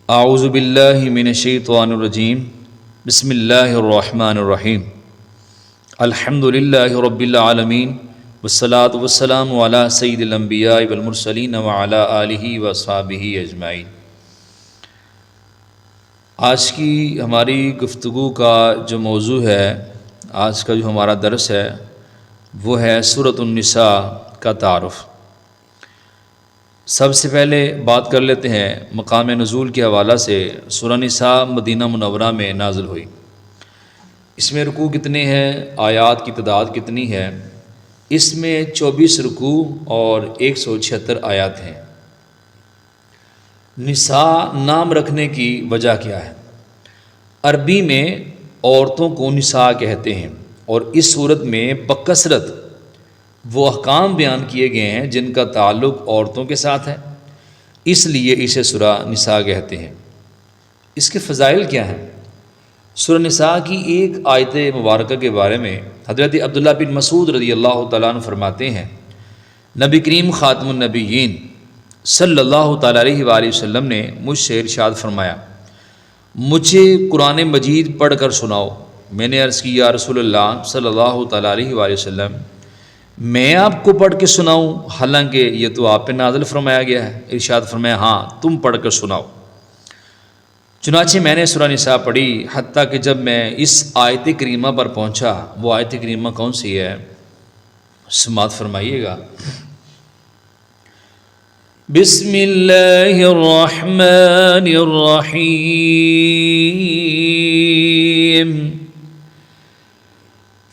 اعوذ باللہ من الشیطان الرجیم بسم اللہ الرحمن الرحیم الحمد للہ رب العالمین والصلاة والسلام علی سید الانبیاء والمرسلین وعلی آلہ وصحبہ اجمعین۔ آج کی ہماری گفتگو کا جو موضوع ہے، آج کا جو ہمارا درس ہے وہ ہے سورۃ النساء کا تعارف۔ سب سے پہلے بات کر لیتے ہیں مقام نزول کے حوالہ سے۔ سورہ نساء مدینہ منورہ میں نازل ہوئی۔ اس میں رکوع کتنے ہیں، آیات کی تعداد کتنی ہے؟ اس میں 24 رکوع اور 176 آیات ہیں۔ نساء نام رکھنے کی وجہ کیا ہے؟ عربی میں عورتوں کو نساء کہتے ہیں، اور اس صورت میں بکثرت وہ احکام بیان کیے گئے ہیں جن کا تعلق عورتوں کے ساتھ ہے، اس لیے اسے سورہ نساء کہتے ہیں۔ اس کے فضائل کیا ہیں؟ سورہ نساء کی ایک آیت مبارکہ کے بارے میں حضرت عبداللہ بن مسعود رضی اللہ تعالیٰ عنہ فرماتے ہیں، نبی کریم خاتم النبیین صلی اللہ تعالیٰ علیہ وآلہ وسلم نے مجھ سے ارشاد فرمایا، مجھے قرآن مجید پڑھ کر سناؤ۔ میں نے عرض کی، یا رسول اللہ صلی اللہ تعالیٰ علیہ وآلہ وسلم، میں آپ کو پڑھ کے سناؤں؟ حالانکہ یہ تو آپ پہ نازل فرمایا گیا ہے۔ ارشاد فرمایا، ہاں تم پڑھ کر سناؤ۔ چنانچہ میں نے سورہ نساء پڑھی، حتیٰ کہ جب میں اس آیت کریمہ پر پہنچا۔ وہ آیت کریمہ کون سی ہے؟ سماعت فرمائیے گا۔ بسم اللہ الرحمن الرحیم،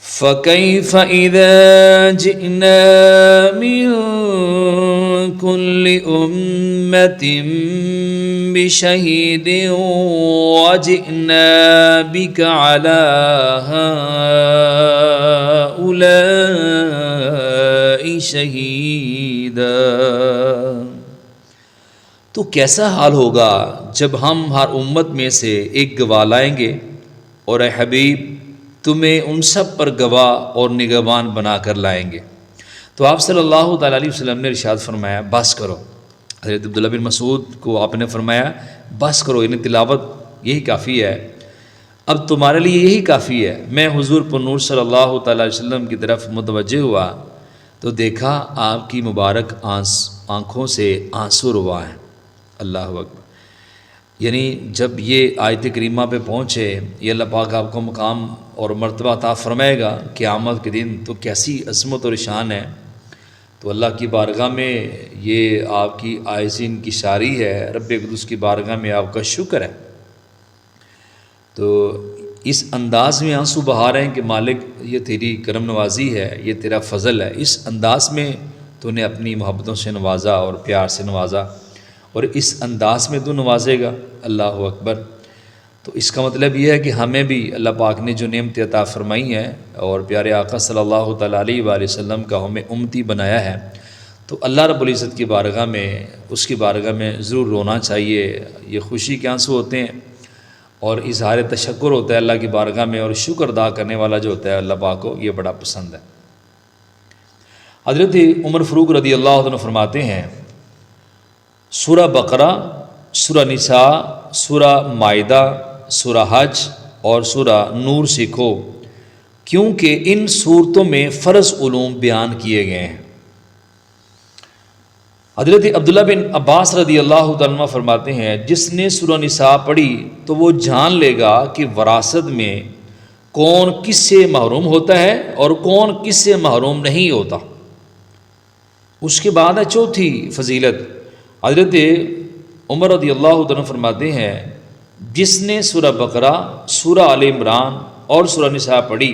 فَكَيْفَ إِذَا جِئْنَا مِن كُلِّ أُمَّةٍ بِشَهِيدٍ وَجِئْنَا بِكَ عَلَى هَؤُلَاءِ شَهِيدًا۔ تو کیسا حال ہوگا جب ہم ہر امت میں سے ایک گواہ لائیں گے، اور اے حبیب تمہیں ان سب پر گواہ اور نگہبان بنا کر لائیں گے۔ تو آپ صلی اللہ تعالیٰ علیہ وسلم نے ارشاد فرمایا، بس کرو۔ حضرت عبداللہ بن مسعود کو آپ نے فرمایا، بس کرو، یعنی تلاوت یہی کافی ہے، اب تمہارے لیے یہی کافی ہے۔ میں حضور پر نور صلی اللہ تعالیٰ علیہ وسلم کی طرف متوجہ ہوا تو دیکھا آپ کی مبارک آنکھوں سے آنسو روا ہیں۔ اللہ اکبر۔ یعنی جب یہ آیت کریمہ پہ پہنچے، یہ اللہ پاک آپ کو مقام اور مرتبہ عطا فرمائے گا قیامت کے دن، تو کیسی عظمت اور شان ہے۔ تو اللہ کی بارگاہ میں یہ آپ کی عائزین کی شاری ہے، رب قدس کی بارگاہ میں آپ کا شکر ہے۔ تو اس انداز میں آنسو بہا رہے ہیں کہ مالک یہ تیری کرم نوازی ہے، یہ تیرا فضل ہے، اس انداز میں تو نے اپنی محبتوں سے نوازا اور پیار سے نوازا، اور اس انداز میں تو نوازے گا۔ اللہ اکبر۔ تو اس کا مطلب یہ ہے کہ ہمیں بھی اللہ پاک نے جو نعمت عطا فرمائی ہے اور پیارے آقا صلی اللہ تعالیٰ علیہ وآلہ وسلم کا ہمیں امتی بنایا ہے، تو اللہ رب العزت کی بارگاہ میں، اس کی بارگاہ میں ضرور رونا چاہیے۔ یہ خوشی کے آنسو ہوتے ہیں اور اظہار تشکر ہوتا ہے اللہ کی بارگاہ میں، اور شکر ادا کرنے والا جو ہوتا ہے اللہ پاک کو یہ بڑا پسند ہے۔ حضرت عمر فاروق رضی اللہ عنہ فرماتے ہیں، سورہ بقرہ، سورہ نساء، سورہ مائدہ، سورہ حج اور سورہ نور سیکھو، کیونکہ ان صورتوں میں فرض علوم بیان کیے گئے ہیں۔ حضرت عبداللہ بن عباس رضی اللہ عنہ فرماتے ہیں، جس نے سورہ نساء پڑھی تو وہ جان لے گا کہ وراثت میں کون کس سے محروم ہوتا ہے اور کون کس سے محروم نہیں ہوتا۔ اس کے بعد ہے چوتھی فضیلت، حضرت عمر رضی اللہ عنہ فرماتے ہیں، جس نے سورہ بقرہ، سورہ آل عمران اور سورہ نساء پڑھی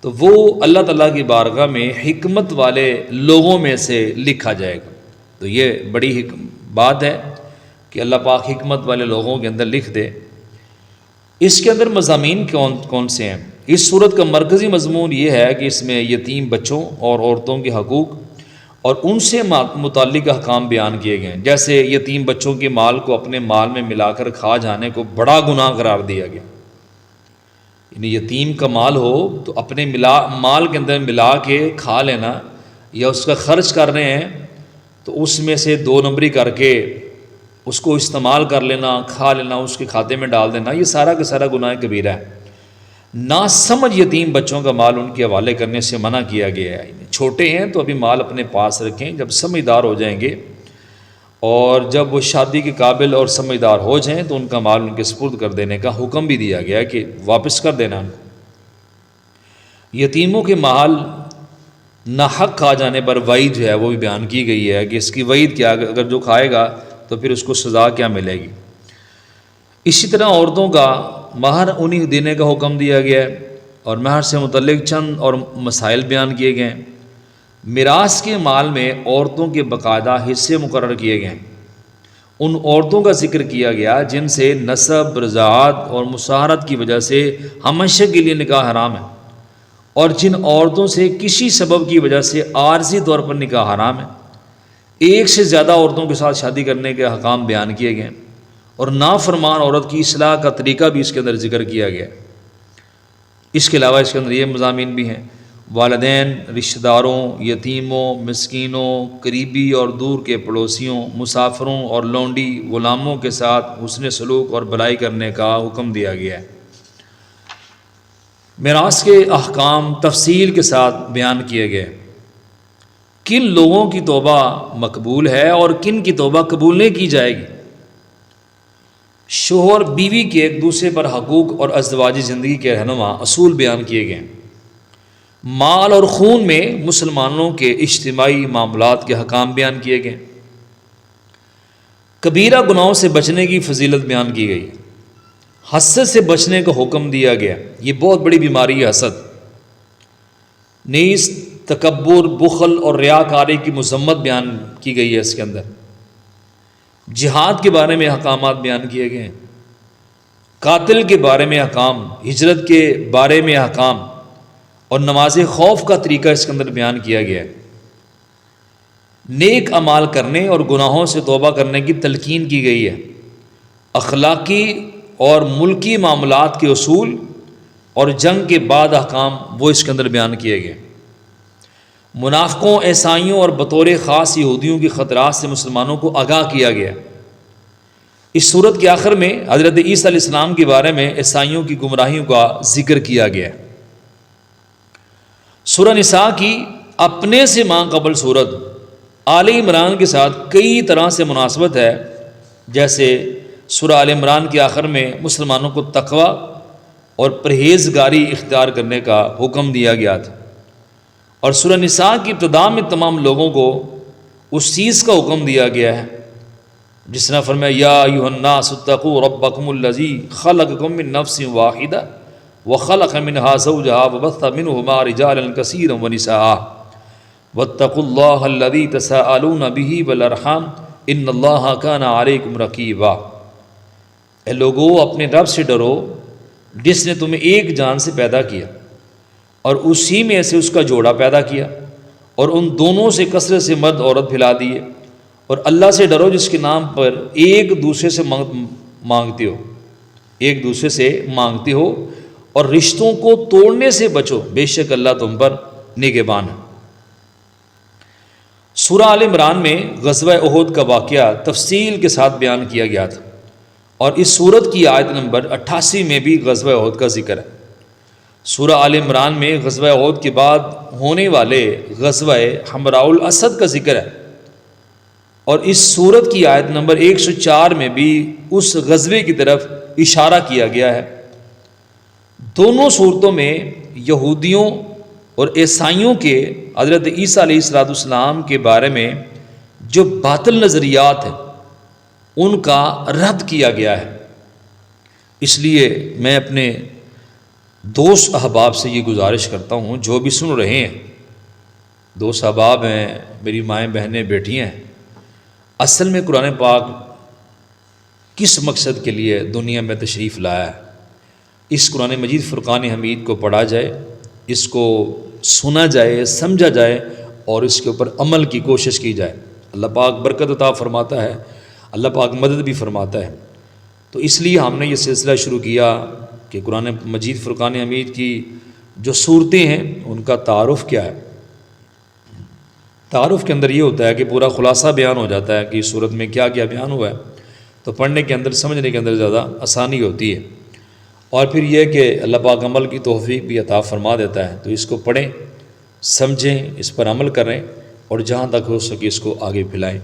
تو وہ اللہ تعالیٰ کی بارگاہ میں حکمت والے لوگوں میں سے لکھا جائے گا۔ تو یہ بڑی بات ہے کہ اللہ پاک حکمت والے لوگوں کے اندر لکھ دے۔ اس کے اندر مضامین کون سے ہیں؟ اس صورت کا مرکزی مضمون یہ ہے کہ اس میں یتیم بچوں اور عورتوں کے حقوق اور ان سے متعلق احکام بیان کیے گئے ہیں۔ جیسے یتیم بچوں کے مال کو اپنے مال میں ملا کر کھا جانے کو بڑا گناہ قرار دیا گیا۔ یعنی یتیم کا مال ہو تو اپنے مال کے اندر ملا کے کھا لینا، یا اس کا خرچ کر رہے ہیں تو اس میں سے 2 نمبری کر کے اس کو استعمال کر لینا، کھا لینا، اس کے کھاتے میں ڈال دینا، یہ سارا کا سارا گناہ کبیرہ ہے۔ ناسمجھ یتیم بچوں کا مال ان کے حوالے کرنے سے منع کیا گیا ہے۔ چھوٹے ہیں تو ابھی مال اپنے پاس رکھیں، جب سمجھدار ہو جائیں گے اور جب وہ شادی کے قابل اور سمجھدار ہو جائیں تو ان کا مال ان کے سپرد کر دینے کا حکم بھی دیا گیا ہے کہ واپس کر دینا ان کو۔ یتیموں کے مال ناحق کھا جانے پر وعید جو ہے وہ بھی بیان کی گئی ہے کہ اس کی وعید کیا، اگر جو کھائے گا تو پھر اس کو سزا کیا ملے گی۔ اسی طرح عورتوں کا مہر انہیں دینے کا حکم دیا گیا ہے، اور مہر سے متعلق چند اور مسائل بیان کیے گئے ہیں۔ میراث کے مال میں عورتوں کے باقاعدہ حصے مقرر کیے گئے ہیں۔ ان عورتوں کا ذکر کیا گیا جن سے نسب، رضاعت اور مصاہرت کی وجہ سے ہمیشہ کے لیے نکاح حرام ہے، اور جن عورتوں سے کسی سبب کی وجہ سے عارضی طور پر نکاح حرام ہے۔ ایک سے زیادہ عورتوں کے ساتھ شادی کرنے کے احکام بیان کیے گئے ہیں، اور نافرمان عورت کی اصلاح کا طریقہ بھی اس کے اندر ذکر کیا گیا ہے۔ اس کے علاوہ اس کے اندر یہ مضامین بھی ہیں: والدین، رشتہ داروں، یتیموں، مسکینوں، قریبی اور دور کے پڑوسیوں، مسافروں اور لونڈی غلاموں کے ساتھ حسن سلوک اور بھلائی کرنے کا حکم دیا گیا ہے۔ میراث کے احکام تفصیل کے ساتھ بیان کیے گئے۔ کن لوگوں کی توبہ مقبول ہے اور کن کی توبہ قبول نہیں کی جائے گی۔ شوہر بیوی کے ایک دوسرے پر حقوق اور ازدواجی زندگی کے رہنما اصول بیان کیے گئے۔ مال اور خون میں مسلمانوں کے اجتماعی معاملات کے حکام بیان کیے گئے۔ کبیرہ گناہوں سے بچنے کی فضیلت بیان کی گئی۔ حسد سے بچنے کا حکم دیا گیا، یہ بہت بڑی بیماری ہے حسد۔ نیز تکبر، بخل اور ریاکاری کی مذمت بیان کی گئی ہے اس کے اندر۔ جہاد کے بارے میں احکامات بیان کیے گئے ہیں۔ قاتل کے بارے میں احکام، ہجرت کے بارے میں احکام اور نماز خوف کا طریقہ اس کے اندر بیان کیا گیا ہے۔ نیک اعمال کرنے اور گناہوں سے توبہ کرنے کی تلقین کی گئی ہے۔ اخلاقی اور ملکی معاملات کے اصول اور جنگ کے بعد احکام وہ اس کے اندر بیان کیے گئے۔ منافقوں، عیسائیوں اور بطور خاص یہودیوں کے خطرات سے مسلمانوں کو آگاہ کیا گیا۔ اس صورت کے آخر میں حضرت عیسیٰ علیہ السلام کے بارے میں عیسائیوں کی گمراہیوں کا ذکر کیا گیا۔ سورہ نساء کی اپنے سے ماں قبل صورت آل عمران کے ساتھ کئی طرح سے مناسبت ہے، جیسے سورہ آل عمران کے آخر میں مسلمانوں کو تقوی اور پرہیزگاری اختیار کرنے کا حکم دیا گیا تھا، اور سورہ نساء کی ابتدا میں تمام لوگوں کو اس چیز کا حکم دیا گیا ہے جس نے فرمایا یا ایھا الناس اتقوا ربکم الذی خلقکم من نفس واحدہ وخلق منها زوجها وبث منهما رجالا کثیرا ونساء واتقوا اللہ الذی تساءلون به والارحام ان اللہ کان علیکم رقیبا۔ اے لوگو، اپنے رب سے ڈرو جس نے تمہیں ایک جان سے پیدا کیا اور اسی میں سے اس کا جوڑا پیدا کیا، اور ان دونوں سے کثرت سے مرد عورت پھیلا دیے، اور اللہ سے ڈرو جس کے نام پر ایک دوسرے سے مانگتے ہو اور رشتوں کو توڑنے سے بچو، بے شک اللہ تم پر نگہبان ہے۔ سورہ آل عمران میں غزوہ احد کا واقعہ تفصیل کے ساتھ بیان کیا گیا تھا، اور اس سورت کی آیت نمبر 88 میں بھی غزوہ احد کا ذکر ہے۔ سورہ آل عمران میں غزوہ احد کے بعد ہونے والے غزوہ حمراء الاسد کا ذکر ہے، اور اس سورت کی آیت نمبر 104 میں بھی اس غزوے کی طرف اشارہ کیا گیا ہے۔ دونوں صورتوں میں یہودیوں اور عیسائیوں کے حضرت عیسیٰ علیہ السلام کے بارے میں جو باطل نظریات ہیں ان کا رد کیا گیا ہے۔ اس لیے میں اپنے دوست احباب سے یہ گزارش کرتا ہوں، جو بھی سن رہے ہیں، دوست احباب ہیں، میری مائیں بہنیں بیٹیاں ہیں، اصل میں قرآن پاک کس مقصد کے لیے دنیا میں تشریف لایا ہے، اس قرآن مجید فرقان حمید کو پڑھا جائے، اس کو سنا جائے، سمجھا جائے اور اس کے اوپر عمل کی کوشش کی جائے۔ اللہ پاک برکت عطا فرماتا ہے، اللہ پاک مدد بھی فرماتا ہے۔ تو اس لیے ہم نے یہ سلسلہ شروع کیا کہ قرآن مجید فرقان حمید کی جو صورتیں ہیں ان کا تعارف کیا ہے۔ تعارف کے اندر یہ ہوتا ہے کہ پورا خلاصہ بیان ہو جاتا ہے کہ اس صورت میں کیا کیا بیان ہوا ہے، تو پڑھنے کے اندر سمجھنے کے اندر زیادہ آسانی ہوتی ہے، اور پھر یہ کہ اللہ پاک عمل کی توفیق بھی عطا فرما دیتا ہے۔ تو اس کو پڑھیں، سمجھیں، اس پر عمل کریں، اور جہاں تک ہو سکے اس کو آگے پھیلائیں۔